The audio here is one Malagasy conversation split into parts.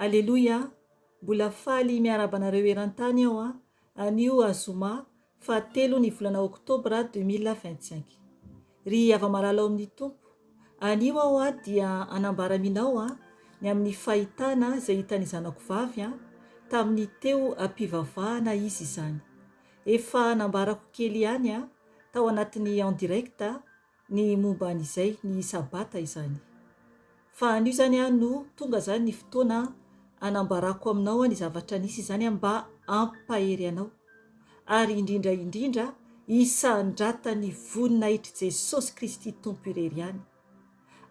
Aleloia, mbola faly miarabanareo eran-tany aho anio azoma 7 ny volana oktobra 2025. Ry ava-malala ao amin'ny tompo, anio aho dia anambaraminao ny amin'ny fahitana izay hitany zanako vavy tamin'ny teo ampivavahana izy izany. Efa nambarako kely ihany tao anatin'ny en direct ny momba an'izay ny sabata izany. Fa anio zany no tonga zany ny fotoana anambarako aminao ny zavatra nisy izany mba ampahery anao, ary indrindra hisandrata ny voninahitry Jesosy Kristy Tompo irery ihany,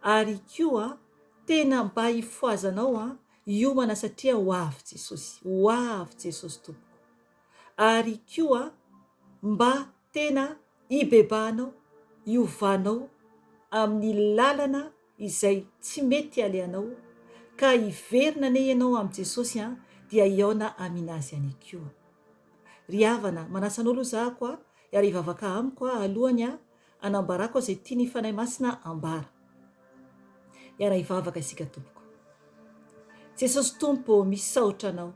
ary koa tena mba hifoazanao hiomana satria ho avy Jesosy Tompo, ary koa mba tena hibebahanao, hiovanao amin'ny lalana izay tsy mety alehanao, ka hiverina ane ianao amin'i Jesosy dia hiaona aminazy any koa. Ry havana, manasan'olo zahako ary hivavaka amiko alohany anambarako izay tiany fanahy masina ambara. Iara hivavaka isika tompoko. Jesosy Tompo, misaotra anao,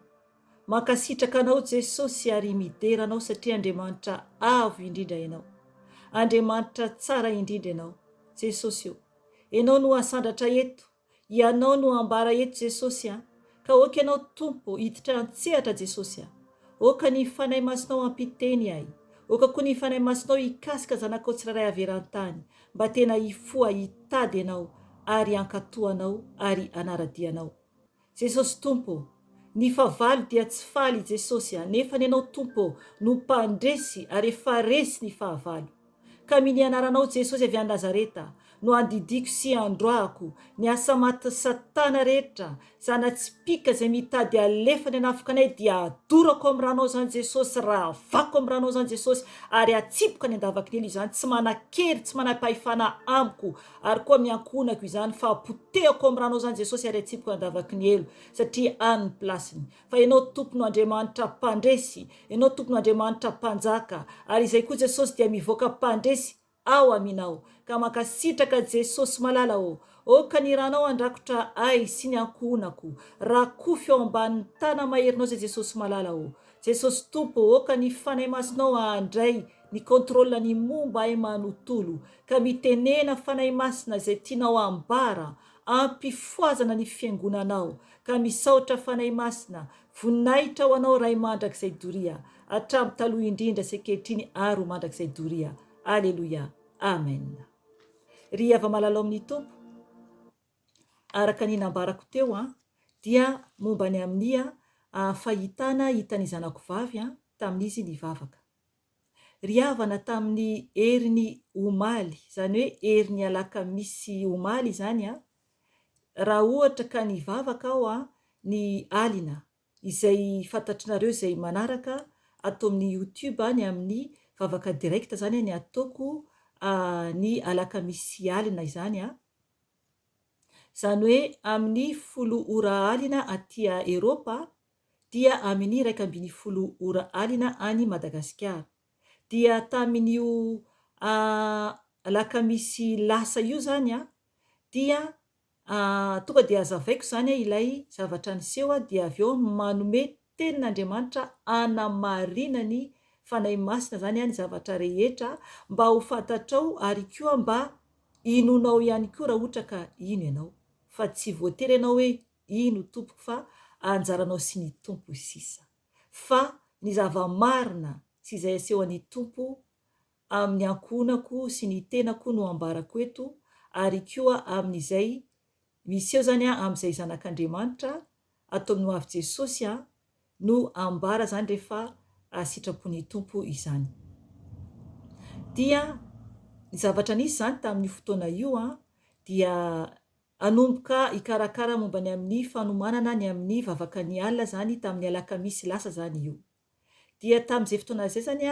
mankasitraka anao Jesosy ary mideranao satria Andriamanitra avo indrindra ianao, Andriamanitra tsara indrindra ianao Jesosy io. Ianao no asandratra eto, ianao no ambara eto Jesosy ka oka ianao Tompo hiditra antsehatra Jesosy oka ny fanahy masinao ampiteny ahy, oka koa ny fanahy masinao hikasika zanakao tsiraray averan-tany, mba tena hifoha hitady ianao ary ankatoanao ary anaradianao. Jesosy Tompo, ny fahavalo dia tsy faly Jesosy nefa ianao Tompo no mpandresy ary efa resy ny fahavalo. Ka miny anaranao Jesosy avy any Nazareta no andidiko sy androako ny asa maty Satana rehetra, zanatsipika izay mitady alefany hanafika anay dia adorako amin'ny ranao zany Jesosy, raha avako amin'ny ranao zany Jesosy, ary atsipoka ny andavakin'elo izany, tsy manan-kery, tsy manam-pahefana amiko, ary koa miankonako izany fa potehako amin'ny ranao zany Jesosy ary atsipoka ny andavakin'elo satria any ny plasiny. Fa ianao Tompony Andriamanitra mpandresy, ianao Tompony Andriamanitra mpanjaka, ary izay koa Jesosy dia mivoaka mpandresy ao aminao, ka mankasitraka Jesosy malala oka ny ranao andrakotra ay sy ny ankonako, rakofy ao ambanin'ny tana maherinao zay Jesosy malala Jesosy Tompo, oka ny fanahy masinao andray ny kontrola ny momba ay manontolo, ka mitenena fanahy masina izay tianao ambara, ampifoazana ny fiangonanao, ka misaotra fanahy masina, voninahitra ho anao ray mandrakizay doria, hatramin'ny taloha indrindra sy ankehitriny ary ho mandrakizay doria. Aleloia, amen. Ry ava-malala ao amin'ny Tompo, araka ny nambarako teo dia momba ny amin'ny fahitana hitany zanako vavy tamin'izy nivavaka. Ry havana, tamin'ny heriny omaly, zany hoe heriny alakamisy omaly zany raha ohatra ka nivavaka aho ny alina izay fantatrinareo izay manaraka atao amin'ny YouTube ny amin'ny vavaka direct zany ny ataoko ny alakamisy alina izany zany hoe amin'ny 10 ora alina aty Eropa dia amin'ny 110 ora alina any Madagasikara. Dia tamin'io alakamisy lasa io zany dia tonga dia azavaiko zany ilay zavatra niseho dia avy eo manome tenin'Andriamanitra anamarinany fanahy masina zany ny zavatra rehetra mba ho fantatrao, ary koa mba inonao ihany koa raha ohatra ka ino ianao, fa tsy voatery ianao hoe ino tompoko, fa anjaranao sy ny tompo sisa, fa ny zava-marina sy izay asehon'ny Tompo amin'ny ankonako sy ny tenako no ambarako eto, ary koa amin'izay miseho zany amin'izay zanak'Andriamanitra atao amin'ny avy Jesosy no ambara zany rehefa sitrapon'ny Tompo izany. Dia ny zavatra nisy zany tamin'ny fotoana io dia anomboka hikarakara momba ny amin'ny fanomanana ny amin'ny vavaka ny alina zany tamin'ny alakamisy lasa zany io. Dia tamin'izay fotoana izay zany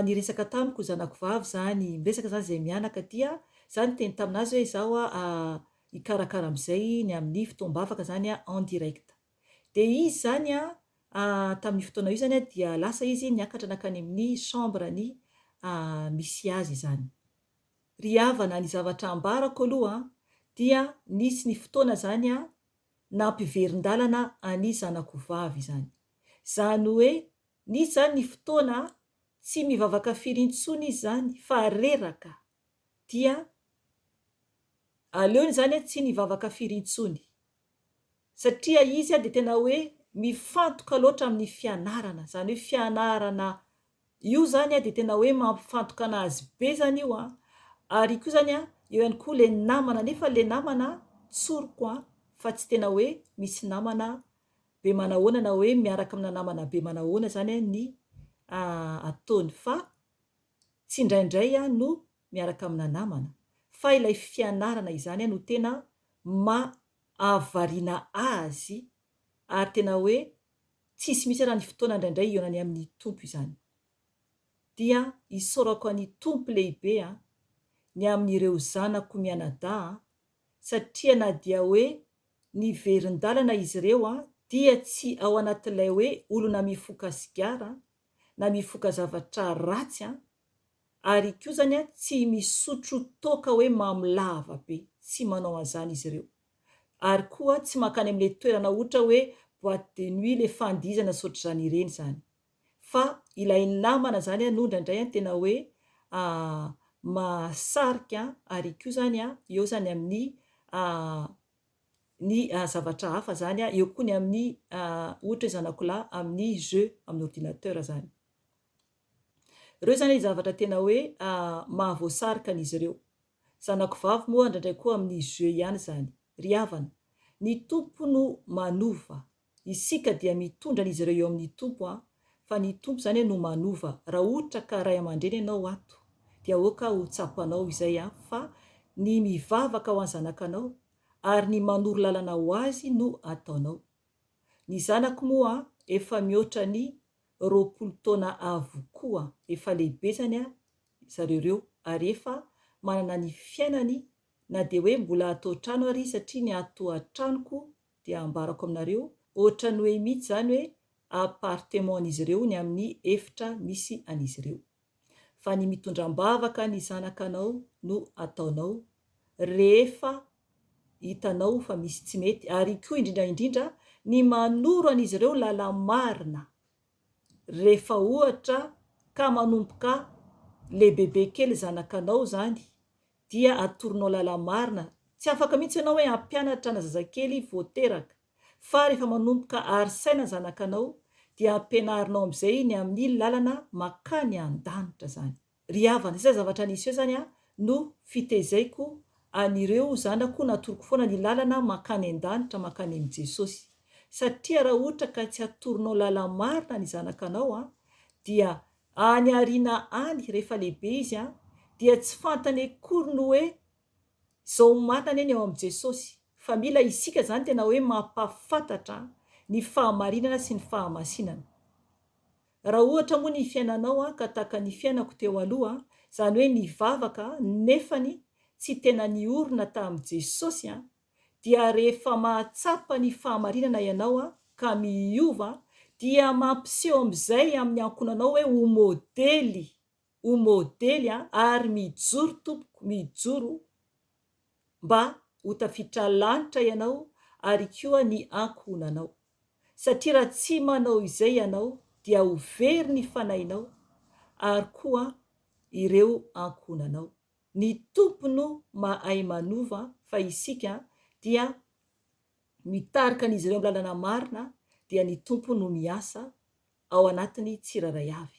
niresaka tamiko zanako vavy zany, miresaka zany izay mianaka, dia zany teny taminazy hoe zaho hikarakara amin'izay ny amin'ny fotoam-bavaka zany en direct. Dia izy zany tamin'ny fotoana io zany dia lasa izy niakatra nakany amin'ny chambre ny misy azy zany. Ry havana, ny zavatra ambarako aloha dia nisy ny fotoana zany nampiverin-dalana any zanako vavy zany. Zany hoe nisy zany ny fotoana tsy mivavaka firy intsony izy zany fa reraka, dia aleony zany a tsy nivavaka firy intsony satria izy a de tena hoe mifantoka loatra amin'ny fianarana, zany hoe fianarana io zany a de tena hoe mampifantoka anazy be zany io a. Ary koa zany a eo ihany koa le namana, nefa le namana tsoroko a fa tsy tena hoe misy namana be manahoana na hoe miaraka amina namana be manahoana zany a ny ataony, fa tsy indraindray a no miaraka amina namana, fa ilay fianarana izany a no tena mahavariana azy, ary tena hoe tsisy misy raha ny fotoana indraindray ionany amin'ny tompo izany. Dia isaorako any tompo lehibe a ny amin'ireo zanako mianadahy a, satria na dia hoe niverin-dalana izy ireo a dia tsy ao anatin'ilay hoe olona mifoka sigara na mifoka zavatra ratsy a, ary koa zany a tsy misotro toaka hoe mamilava be, tsy manao an'izany izy ireo. Ary koa tsy mankany amin'le toerana ohatra hoe boîte de nuit, le fandizana soatr'izany ireny zany. Fa ilay namana zany a no indraindray a tena hoe mahasarika, ary koa zany a eo zany amin'ny zavatra hafa zany a, eo koa ny amin'ny ohatra hoe zanako lahy amin'ny jeu amin'ny ordinateur zany. Ireo zany zavatra tena hoe mahavoasarika an'izy ireo. Zanako vavy moa indraindray koa amin'ny jeu ihany zany. Ry havana, ny tompo no manova, isika dia mitondra an'izy ireo eo amin'ny tompo a, fa ny tompo zany no manova. Raha ohatra ka ray aman-dreny ianao ato dia aoka ho tsapanao izay a, fa ny mivavaka ho any zanakanao ary ny manoro lalana ho azy no ataonao. Ny zanako moa efa mihoatra ny 20 taona avokoa, efa lehibe zany a zareo ireo, ary efa manana ny fiainany, na dia hoe mbola atao trano ary satria ny ato an-tranoko dia ambarako aminareo ohatrany hoe mihitsy zany hoe appartement an'izy ireo ny amin'ny efitra misy an'izy ireo. Fa ny mitondram-bavaka ny zanakanao no ataonao rehefa hitanao fa misy tsy mety, ary koa indrindra indrindra ny manoro an'izy ireo lala-marina. Rehefa ohatra ka manomboka le bebe kely zanakanao zany dia atoronao lala-marina, tsy afaka mihitsy ianao hoe hampianatra na zazakely voateraka, fa rehefa manomboka arisaina zanakanao dia ampianarinao amin'izay ny amin'ny lalana makany an-danitra zany. Ry havana, zay zavatra nisy eo zany a no fitezaiko an'ireo zanako, natoroko foana ny lalana makany an-danitra, makany amin'i Jesosy. Satria raha ohatra ka tsy atoronao lala-marina ny zanakanao a, dia any ariana any rehefa lehibe izy a, dia tsy fantany akory no hoe zao marina eny eo amin'i Jesosy. Fa mila isika zany tena hoe mampafantatra ny fahamarinana sy ny fahamasinana. Raha ohatra moa ny fiainanao ka tahaka ny fiainako teo aloha, zany hoe nivavaka nefany tsy tena niorina tamin'i Jesosy a, dia rehefa mahatsapa ny fahamarinana ianao ka miova, dia mampiseho amin'izay amin'ny ankonanao hoe ho modely ary mijoro tompoko, mijoro mba ho tafiditra lanitra ianao ary koa ny ankonanao. Satria raha tsy manao izay ianao dia ho very ny fanahinao ary koa ireo ankonanao. Ny tompo no mahay manova, fa isika dia mitarika an'izy ireo amin'ny lalana marina, dia ny tompo no miasa ao anatiny tsiraray avy.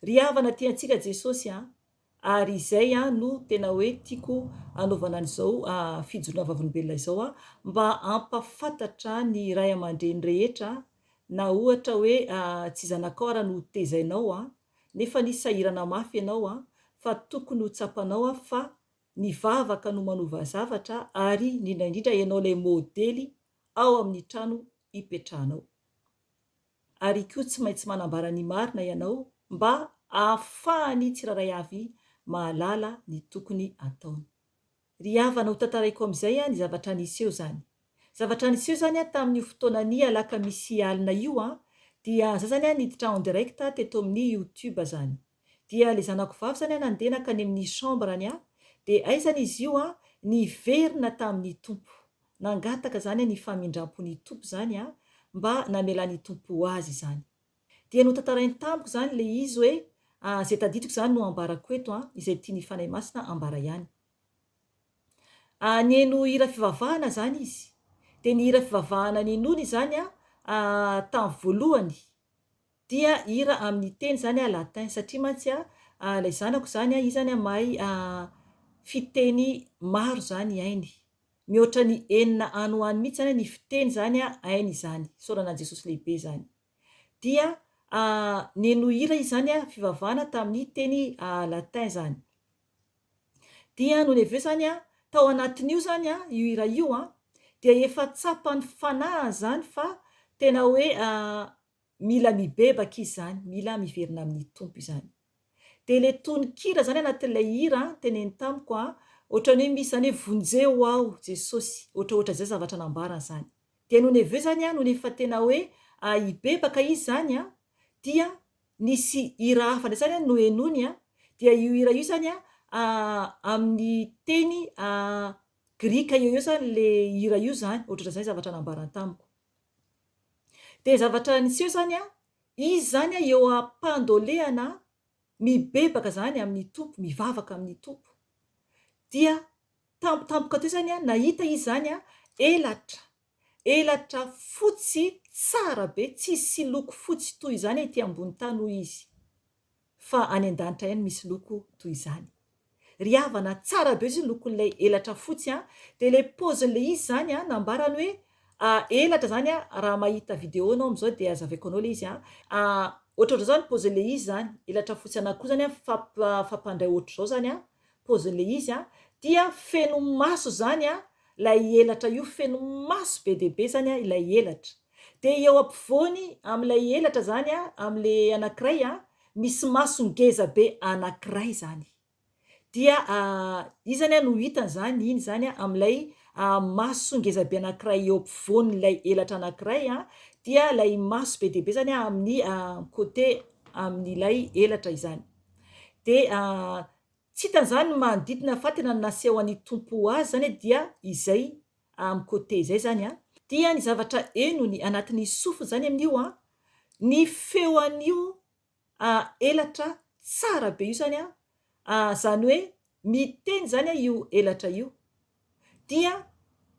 Ry havana, tiantsika Jesosy ary izay no tena hoe tiako anaovana an'izao fijoroana vavolombelona izao mba ampafantatra ny ray aman-dreny rehetra, na ohatra hoe tsy zanakao ara no tezainao nefa ny sahirana mafy ianao fa tokony ho tsapanao fa nivavaka no manova zavatra, ary indrindra ianao ilay modely ao amin'ny trano hipetrahanao. Ary koa tsy maintsy manambara ny marina ianao mba ahafahany tsiraray avy mahalala ny tokony ataony. Ry havana, ho tantaraiko amin'izay ny zavatra niseo zany. Zavatra niseo zany tamin'ny fotoana ny alakamisy alina io dia za zany niditra en direct teto amin'ny YouTube zany. Dia le zanako vavy zany nandeha nakany amin'ny chambrany, dia aizany izy io niverina tamin'ny tompo. nangataka zany ny famindram-pony tompo zany a mba namelany tompo ho azy zany. Dia no tantarainy tamiko zany le izy hoe zay tadidiko zany no ambarako eto izay tia ny fanahy masina ambara ihany. Nihaino hira fivavahana zany izy. De ny hira fivavahana ninony zany tamin'ny voalohany dia hira amin'ny teny zany latin satria mantsy lay zanako zany izy zany mahay fiteny maro zany hainy. Mihoatra ny 9 ano ho any mihitsy zany ny fiteny zany hainy izany. Saoranan'i Jesosy lehibe zany. Dia nihaino hira izy zany fivavahana tamin'ny teny latin zany. Dia noho ny avy eo zany tao anatin'io zany io hira io dia efa tsapany fanahy zany fa tena hoe mila mibebaka izy zany, mila miverina amin'ny tompo izany. De le tononkira zany anatin'ilay hira teneny tamiko ohatran'ny hoe misy zany hoe vonjeo aho Jesosy, ohatraohatra zay zavatra nambarana zany. De noho ny avy eo zany noho ny efa tena hoe hibebaka izy zany dia nisy hira hafa ndray zany no henony dia io hira io zany amin'ny teny grika eo zany le hira io zany, ohatran'izay zavatra nambarana tamiko. De zavatra niseho zany izy zany eo am-pandolehana mibebaka zany amin'ny tompo, mivavaka amin'ny tompo. Dia tampotampoka teo zany nahita izy zany elatra fotsy tsara be, tsisy loko fotsy toy izany ety ambony tany hoy izy. Fa any an-danitra ihany misy loko toy izany. Riavana tsara be izy lokon'ilay elatra fotsy de le paozin'le izy zany nambarany hoe elatra zany raha mahita vidéo anao am'zao de azavaiko anao le izy ohatrohatra zao ny paozin'le izy zany, elatra fotsy anankiroa zany fampandray ohatr'izao zany paozin'le izy dia feno maso zany lay elatra io, feno maso be dia be zany ilay elatra. De eo ampovoany am'ilay elatra zany am'le anankiray misy maso ngeza be anankiray zany. Dia izy zany no hitany zany iny zany am'ilay maso ngeza be anankiray eo ampovoan'ilay elatra anankiray dia lay maso be dia be zany amin'ny côté amin'ilay elatra izany. De tsy hitany zany manodidina fa tena naseho an'ny tompo azy zany dia izay amin'ny côté izay zany dia ny zavatra henony anatin'ny sofiny zany amin'io ny feo an'io elatra tsara be io zany zany hoe miteny zany io elatra io. Dia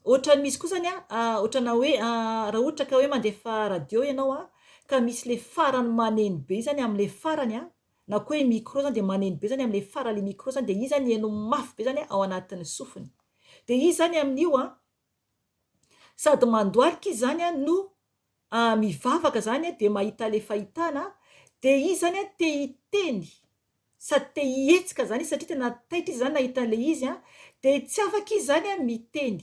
ohatran'ny misy koa zany ohatrana hoe raha ohatra ka hoe mandefa radio ianao ka misy le farany maneno be zany am'le farany na koa hoe micro zany de maneno be zany am'le farany le micro zany de izy zany heno mafy be zany ao anatin'ny sofiny. De izy zany amin'io sady mandoalika izy zany no mivavaka zany de mahita le fahitana de izy zany te hiteny sady te hihetsika zany izy satria tena taitra izy zany nahita an'le izy de tsy afaka izy zany miteny.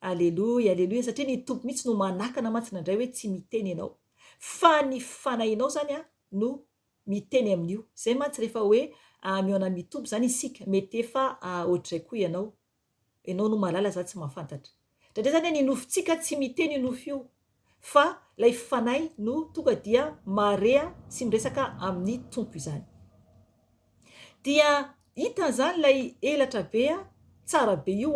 Alleloia, alleloia satria ny tompo mihitsy no manakana mantsy nandray hoe tsy miteny ianao. Fa ny fanahinao zany no miteny amin'io. Zay mantsy rehefa hoe mihaona mitombo zany isika mety efa ohatr'izay koa ianao. Ianao no malala za tsy mahafantatra. Ndraindray zany ny nofintsika tsy miteny nofo io fa lay fanahy no tonga dia mare sy miresaka amin'ny tompo izany. Dia hitany zany lay elatra be tsara be io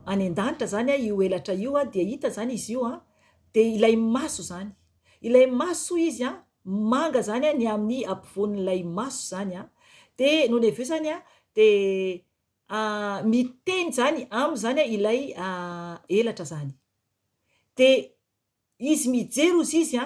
any an-danitra zany io elatra io dia hita zany izy io de ilay maso zany. Ilay maso izy manga zany ny amin'ny ampovoan'ilay maso zany de noho ny avy eo zany de miteny zany am'zany ilay elatra zany. De izy mijery ozy izy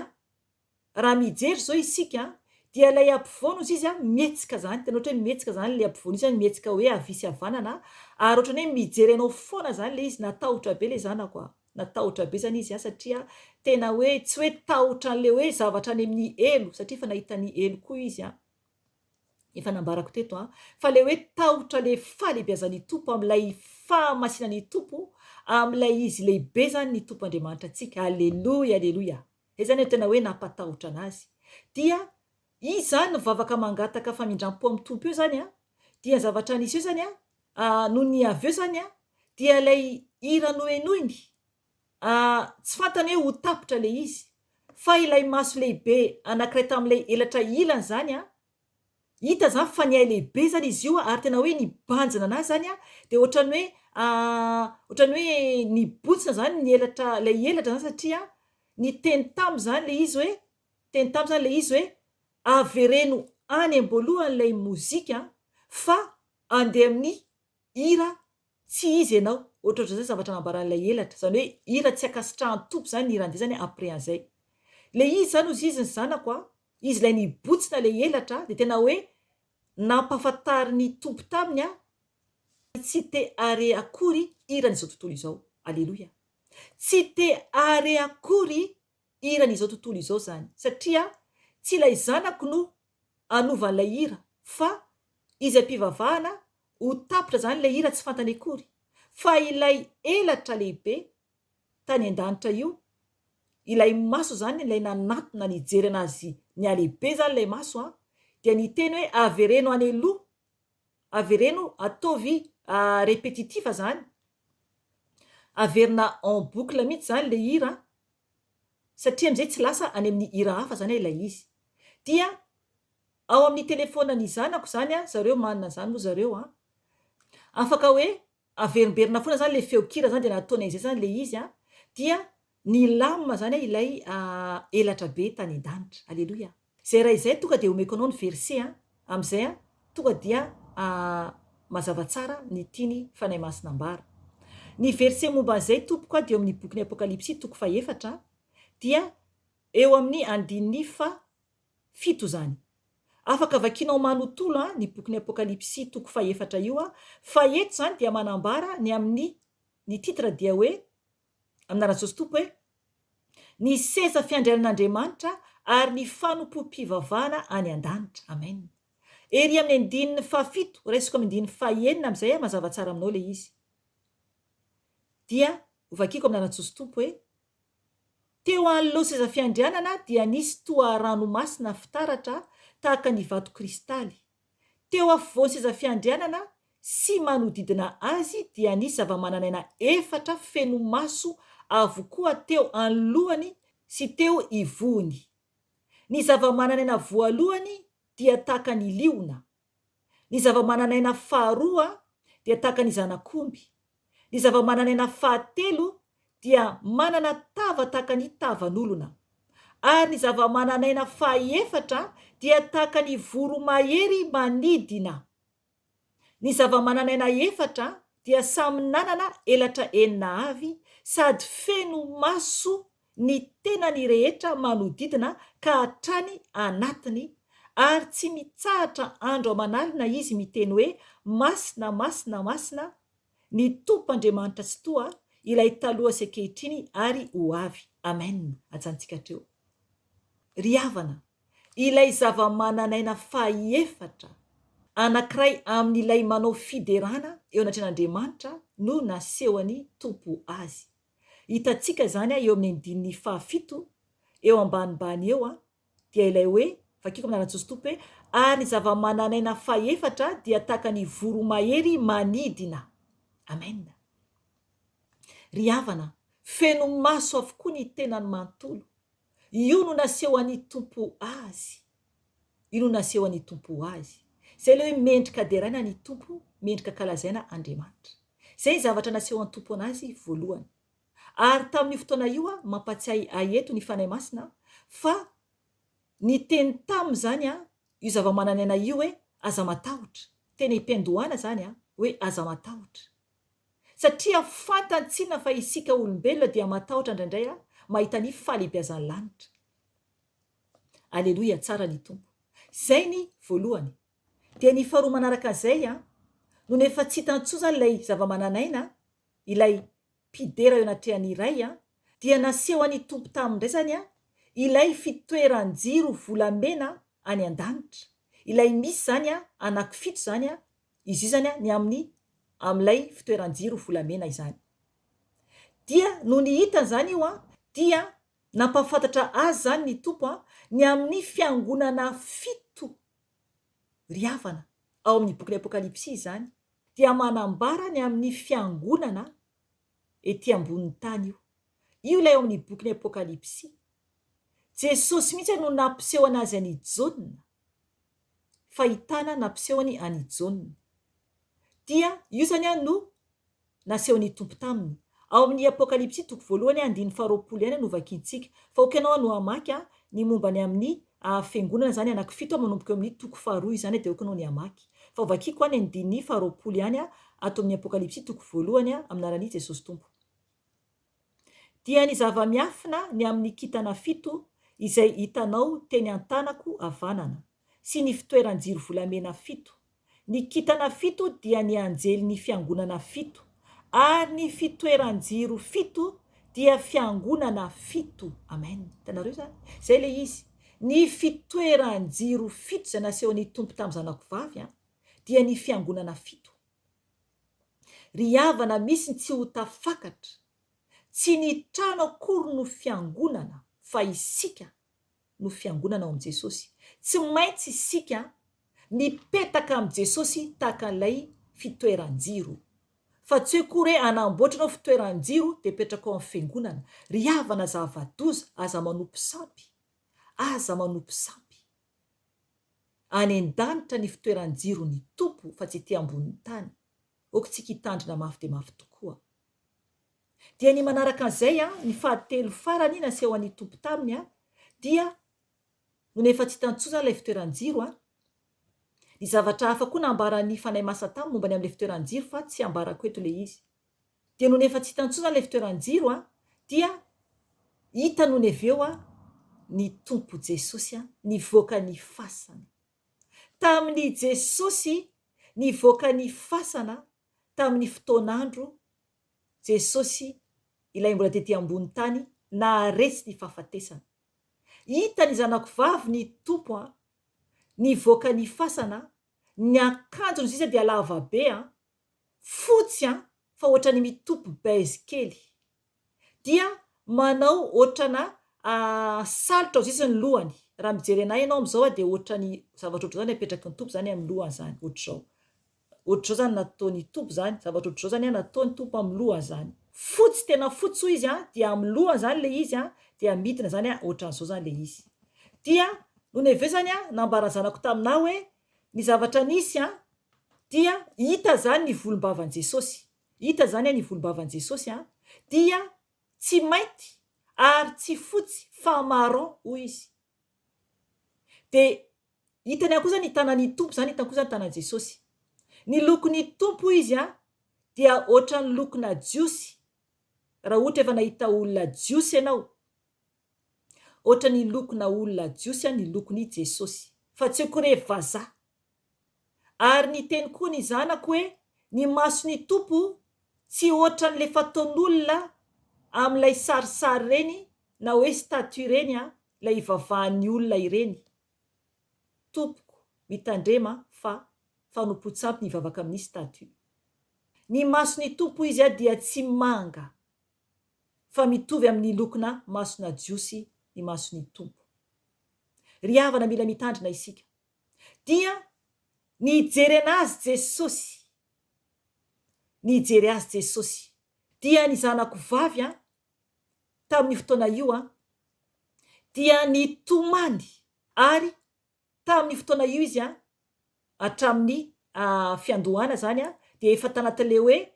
raha mijery zao isika dia lay ampovoany ozy izy mihetsika zany, tena ohatra hoe mihetsika zany le ampovoany izy mihetsika hoe havia sy havanana ary ohatran'ny hoe mijery anao foana zany le izy, natahotra be le zanako natahotra be zany izy satria tena hoe tsy hoe tahotra an'le hoe zavatra any amin'ny elo satria efa nahita ny elo koa izy efa nambarako teto fa le hoe tahotra le fahalehibiazan'ny tompo am'lay fahamasinan'ny tompo am'lay izy lehibe zany ny tompo Andriamanitra antsika. Alleloia, alleloia. Zay zany tena hoe nampatahotra anazy. Dia izy zany mivavaka mangataka famindram-po amin'ny tompo io zany dia zavatra nisy eo zany noho ny avy eo zany dia lay hira nohenoiny tsy fantany hoe ho tapitra le izy fa ilay maso lehibe anankiray tam'ilay elatra ilany zany hita zany fa ny ay lehibe zany izy io ary tena hoe nibanjina anazy zany de ohatran'ny hoe nibotsina zany ny elatra lay elatra zany satria ny teny tamy zany le izy hoe teny tamy zany le izy hoe avereno any am-boalohan'lay mozika fa andeha amin'ny hira tsy izy ianao ohatraohatra zay zavatra nambaran'ilay elatra zany hoe hira tsy akasitrahan'ny tompo zany ny hiran'izay zany après an'izay le izy zany ozy izy ny zanako izy lay nibotsina le elatra de tena hoe nampafantary ny tompo taminy tsy te are akory hiran'izao tontolo izao alleloia tsy te are akory hiran'izao tontolo izao zany satria tsy ilay zanako no anovan'ilay hira fa izy am-pivavahana ho tapitra zany le hira tsy fantany akory fa ilay elatra lehibe tany an-danitra io ilay maso zany ilay nanatona nijery anazy ny alehibe zany lay maso dia ny teny hoe avereno any aloha avereno ataovy répétitif zany averina en boucle mihitsy zany le hira satria am'izay tsy lasa any amin'ny hira hafa zany ilay izy dia ao amin'ny telefona ny zanako zany zareo manana zany moa zareo afaka hoe averimberina foana zany le feokira zany de nataony izay zany le izy dia ny lamma zany ilay elatra be tany an-danitra alleloia zay raha izay tonga de omeko anao ny verset am'izay tonga dia mazava tsara ny tiany fanahy masina ambara ny verset momba an'izay tompoko dia amin'ny boky ny apokalipsy toko 4 dia eo amin'ny andin'ny fito zany afaka vakinao manontolo ny boky ny apokalipsy toko 4 io fa eto zany dia manambara ny amin'ny ny titre dia hoe amin'narany Jesosy tompo hoe ny seza fiandrianan'Andriamanitra ary ny fanompom-pivavahana any an-danitra amen ery amin'ny andininy fafito raisiko amin'ny andininy faenina am'izay mazava tsara aminao le izy dia hovakiko amin'narany Jesosy tompo hoe teo an'lo seza fiandrianana dia nisy toa ranomasina fitaratra tahaka ny vato kristaly teo afovoany seza fiandrianana sy manodidina azy dia nisy zava-mananaina efatra feno maso avokoa teo anolohany sy teo ivohony ny zava-mananaina voalohany dia tahaka ny liona ny zava-mananaina faharoa dia tahaka ny zanak'omby ny zava-mananaina fahatelo dia manana tava tahaka ny tavan'olona ary ny zava-mananaina fahaefatra dia tahaka ny voromahery manidina ny zava-mananaina efatra dia samy nanana elatra enina avy sady feno maso ny tenany rehetra manodidina ka hatrany anatiny ary tsy mitsahatra andro amanalina izy miteny hoe masina masina masina ny tompo Andriamanitra tsy toa ilay taloha sy ankehitriny ary ho avy amen ajantsika treo ry havana ilay zava-mananaina fahaefatra anankiray amin'ilay manao fiderana eo anatren'Andriamanitra no nasehoany tompo azy hitantsika zany eo amin'ny andininy fahafito eo ambanimbany eo dia ilay hoe vakiko amin'narany Jesosy tompo hoe ary ny zava-mananaina fahaefatra dia tahaka ny voromahery manidina amen ry havana feno maso avokoa ny tenany manontolo io no nasehoany tompo azy io no nasehoany tompo azy zay le hoe mendrika deraina ny tompo mendrika kalazaina Andriamanitra zay zavatra nasehoan'ny tompo anazy voalohany ary tamin'ny fotoana io mampatsiahy aeto ny fanahy masina fa ny teny tamy zany io zava-mananaina io hoe aza matahotra teny mpiandohana zany hoe aza matahotra satria fantantsiana fa isika olombelona dia matahotra indraindray mahita ny fahalehibiazan'ny lanitra alleloia tsara ny tompo zay ny voalohany dia ny faharoa manaraka an'izay no nefa tsy hitan-tsoa zany ilay zava-mananaina ilay mpidera eo anatrehan'ny iray dia nasehoany tompo tamindray zany ilay fitoeran-jiro volamena any an-danitra ilay misy zany anankifito zany izy io zany ny amin'ilay fitoeran-jiro volamena izany dia no ny hitany zany io dia nampafantatra azy zany ny tompo ny amin'ny fiangonana fito ry havana ao amin'ny boky ny apokalipsy zany dia manambara ny amin'ny fiangonana ety ambonin'ny tany io ilay ao amin'ny boky ny apokalipsy Jesosy mihitsy no nampiseho anazy any Jaona fahitana nampisehony any Jaona. Dia io zany no nasehony tompo taminy. Ao amin'ny apokalipsy toko voalohany 2:20 no vakiantsika. Fa okanao no hamaky ny mombany amin'ny fiangonana zany anankifito manomboka eo amin'ny toko 2 zany de okanao ny hamaky. Fa vakiko any 2:20 ihany ato amin'ny apokalipsy toko voalohany amin'ny anaran'i Jesosy Tompo. Dia ny zava-miafina ny amin'ny kintana fito izay hitanao teny an-tanako havanana sy ny fitoeran-jiro volamena fito. Ny kintana fito dia ny anjely ny fiangonana fito ary ny fitoeran-jiro fito dia fiangonana fito. Amen. Hitanareo zany? Zay le izy. Ny fitoeran-jiro fito izay nasehony tompo tamin'ny zanako vavy dia ny fiangonana fito. Ry havana misy ny tsy ho tafakatra. Tsy ny trano akory no fiangonana, fa isika no fiangonana ao amin'i Jesosy. Tsy maintsy isika mipetaka amin'i Jesosy tahaka an'ilay fitoeran-jiro. Fa tsy hoe kory hoe anamboatranao fitoeran-jiro de petraka ao amin'ny fiangonana. Ry havana zava-doza aza manompo sampy. Aza manompo sampy. Any an-danitra ny fitoeran-jiro ny tompo fa tsy ety ambonin'ny tany. Okontsika hitandrina mafy de mafy tokoa. Dia ny manaraka an'izay ny fahatelo farany naseho an'ny tompo taminy dia noho efa tsy tantsoa ilay fitoeran-jiro ny zavatra hafa koa nambaran'ny fanahy masa taminy momba ny amin'ilay fitoeran-jiro fa tsy ambarako eto le izy. Dia noho efa tsy tantsoa ilay fitoeran-jiro dia hita noho avy eo ny tompo Jesosy nivoaka ny fasana. Tamin'ny Jesosy nivoaka ny fasana tamin'ny fotoan'andro Jesosy ilay mbola tety ambony tany naharesy ny fahafatesana. Hita ny zanako vavy ny tompo nivoaka ny fasana, ny akanjony sisa dia lava be fotsy fa ohatrany mitopy baizy kely. Dia manao ohatrana salotra ao sisa ny lohany. Raha mijery anahy ianao amin'izao dia ohatrany zavatra ohatr'izany apetraky ny tompo zany amin'ny lohany zany ohatr'izao. Ohatr'izao zany nataony tompo zany, zavatra ohatr'izao zany nataony tompo amin'ny lohany zany. Fotsy tena fotsy hoy izy dia amin'ny lohany zany le izy dia midina zany ohatr'izao zany le izy. Dia noho avy eo zany nambaran'ny zanako taminahy hoe ny zavatra nisy dia hita zany ny volombavan'i Jesosy. Hita zany ny volombavan'i Jesosy dia tsy mainty ary tsy fotsy fa marron hoy izy. De hitany koa zany tanan'ny tompo zany, hitany koa zany tanan'i Jesosy. Ny lokon'ny tompo izy dia ohatran'ny lokona jiosy. Raha ohatra efa nahita olona jiosy ianao, ohatran'ny lokona olona jiosy ny lokon'i Jesosy. Fa tsy kory vazaha. Ary ny teny koa ny zanako hoe ny mason'ny tompo tsy ohatran'ilay fataon'olona amin'ilay sarisary reny na hoe statue reny ilay ivavahan'ny olona ireny. Tompoko mitandrema fa fanompo-tsampy ny ivavaka amin'ny statue. Ny mason'ny tompo izy dia tsy manga fa mitovy amin'ny lokona masona jiosy ny mason'ny tompo. Ry havana mila mitandrina isika. Dia nijery anazy Jesosy. Nijery azy Jesosy. Dia ny zanako vavy tamin'ny fotoana io dia nitomany ary tamin'ny fotoana io izy hatramin'ny fiandohana zany dia efa tanatin'ilay hoe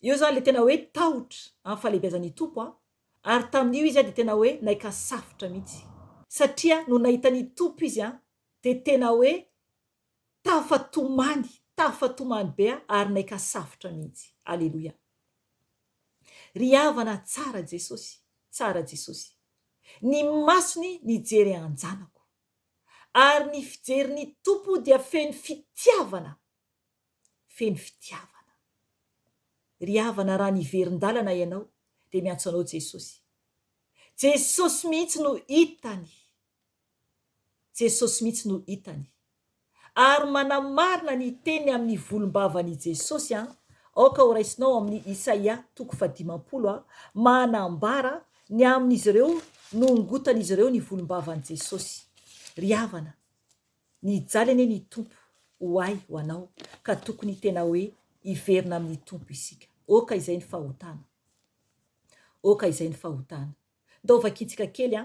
eo zany le tena hoe tahotra amin'ny fahalehibiazan'ny tompo ary tamin'io izy dia tena hoe naika safotra mihitsy. Satria no nahitany tompo izy dia tena hoe tafatomany be ary naika safotra mihitsy. Aleloia. Ry havana tsara Jesosy, tsara Jesosy. Ny masony nijery anjanako ary ny fijeryn'ny tompo dia feno fitiavana. Feno fitiavana. Ry havana raha niverin-dalana ianao dia miantso anao Jesosy. Jesosy mihitsy no hitany. Jesosy mihitsy no hitany. Ary manamarina ny teny amin'ny volombavan'i Jesosy aoka ho raisinao amin'ny Isaia toko 50 manambara ny amin'izy ireo nongotan'izy ireo ny volombavan'i Jesosy. Ry havana, nijaly anie ny tompo ho ahy ho anao ka tokony tena hoe hiverina amin'ny tompo isika. Oka izay ny fahotana. Oka izay ny fahotana. Ndao vakintsika kely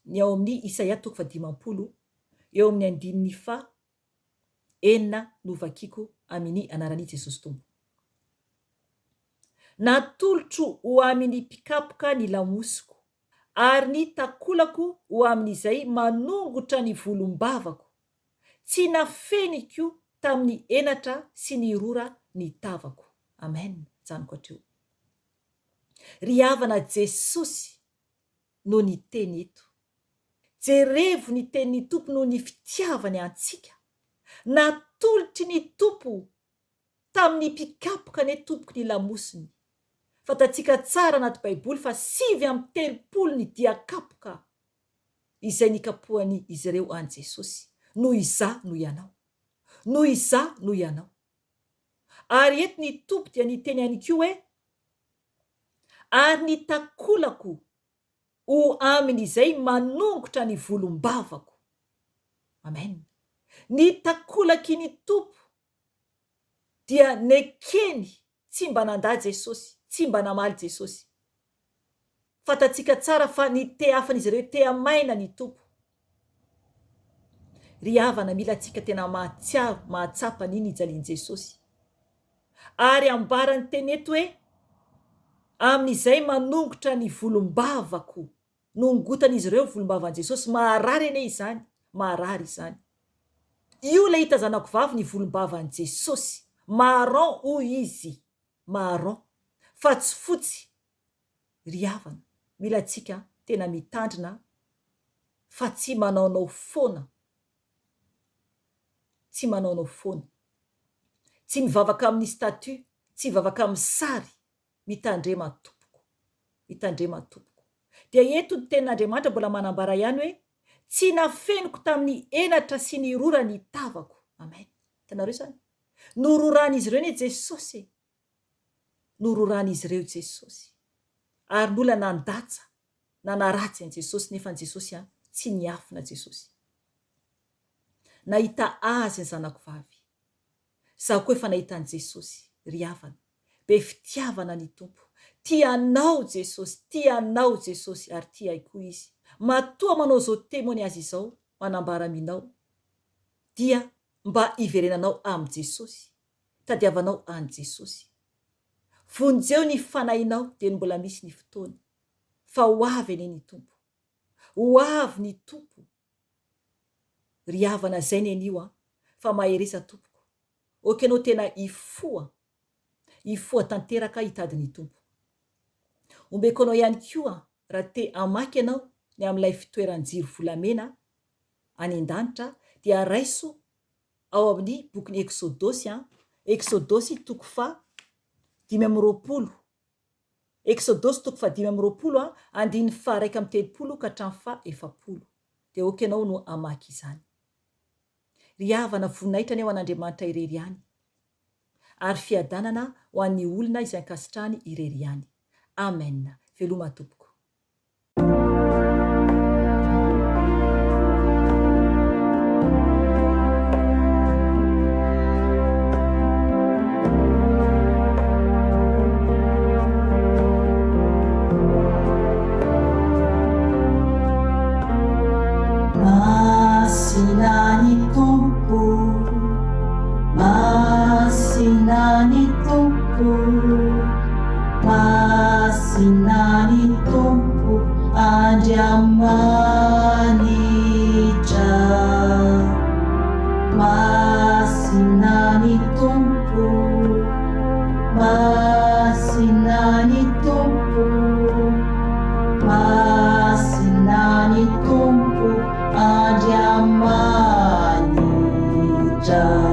ny ao amin'ny Isaia toko 50 eo amin'ny 9 enina novakiko amin'ny anaran'i Jesosy Tompo. Natolotro ho amin'ny mpikapoka ny lamosiko, ary ny takolako ho amin'izay manongotra ny volombavako. Tsy nafeniko tamin'ny enatra sy ny rora ny tavako. Amen. Janoko hatreo. Ry havana Jesosy no ny teny eto. Jerevo ny tenin'ny Tompo no ny fitiavany antsika. Natolotry ny Tompo tamin'ny mpikapoka ny tompoko ny lamosiny. Fatatsika tsara anaty Baiboly fa 5:30 ny diakapoka izay nikapohany izy ireo an Jesosy. Noho iza no ianao. Noho iza no ianao. Ary eto ny Tompo dia niteny ihany koa hoe, ary ny takolako ho amin'izay manongotra ny volombavako. Amen. Ny takolaky ny Tompo dia nekeny tsy mba nandà Jesosy, tsy mba namaly Jesosy. Fatatsika tsara fa ny te hafan'izy ireo te hamaina ny Tompo. Ry havana, mila antsika tena mahatsiaro, mahatsapa ny nijalian'i Jesosy. Ary ambarany teny eto hoe, amin'izay manongotra ny volombavako. Nongotan'izy ireo volombavan'i Jesosy. Maharary anie izany, maharary izany. Io le hitazanako vavy ny volombavan'i Jesosy. Marron hoy izy, marron, fa tsy fotsy. Ry havana, mila antsika tena mitandrina fa tsy manaonao foana. Tsy manaonao foana. Tsy mivavaka amin'ny statut, tsy mivavaka amin'ny sary. Mitandrema tompoko. Mitandrema tompoko. Dia eto ny tenin'Andriamanitra mbola manambara ihany hoe, tsy nafeniko tamin'ny enatra sy ny rora ny tavako. Amen. Hitanareo izany? Nororan'izy ireo ny Jesosy. Nororan'izy ireo Jesosy. Ary n'olona nandatsa, nanaratsy an Jesosy, nefa an Jesosy tsy niafina Jesosy. Nahita azy ny zanako vavy. Zaho koa efa nahita an Jesosy. Ry havana, be fitiavana ny Tompo. Tianao Jesosy, tianao Jesosy, ary tiay koa izy. Matoa manao zao témoignage izao, manambara aminao, dia mba iverenanao am Jesosy, tadiavanao an Jesosy. Vonjeo ny fanahinao dia mbola misy ny fotoany, fa ho avy anie ny Tompo. Ho avy ny Tompo. Ry havana, zay ny anio fa mahereza tompoko. Okanao tena ifoa tanteraka hitady ny Tompo. Ombeko anao ihany koa raha te amaky anao ny amin'ilay fitoeran-jiro volamena any an-danitra, dia raiso ao amin'ny bokin'ny Exodosy, Exodosy toko fa 5:20. Exodosy toko fa 5:20, andininy fa 1:30 ka hatramin'ny fa 7. Dia okanao no amaky izany. Ry havana, voninahitra ny ao an'Andriamanitra irery ihany, ary fiadanana ho an'ny olona izay ankasitrahany irery ihany. Amen. Veloma tompoko. Masinani Tompo, Masinani Tompo, Masinani Tompo, Andriamanitra. Masinani Tompo, Masinani Tompo, Masinani Tompo, Andriamanitra.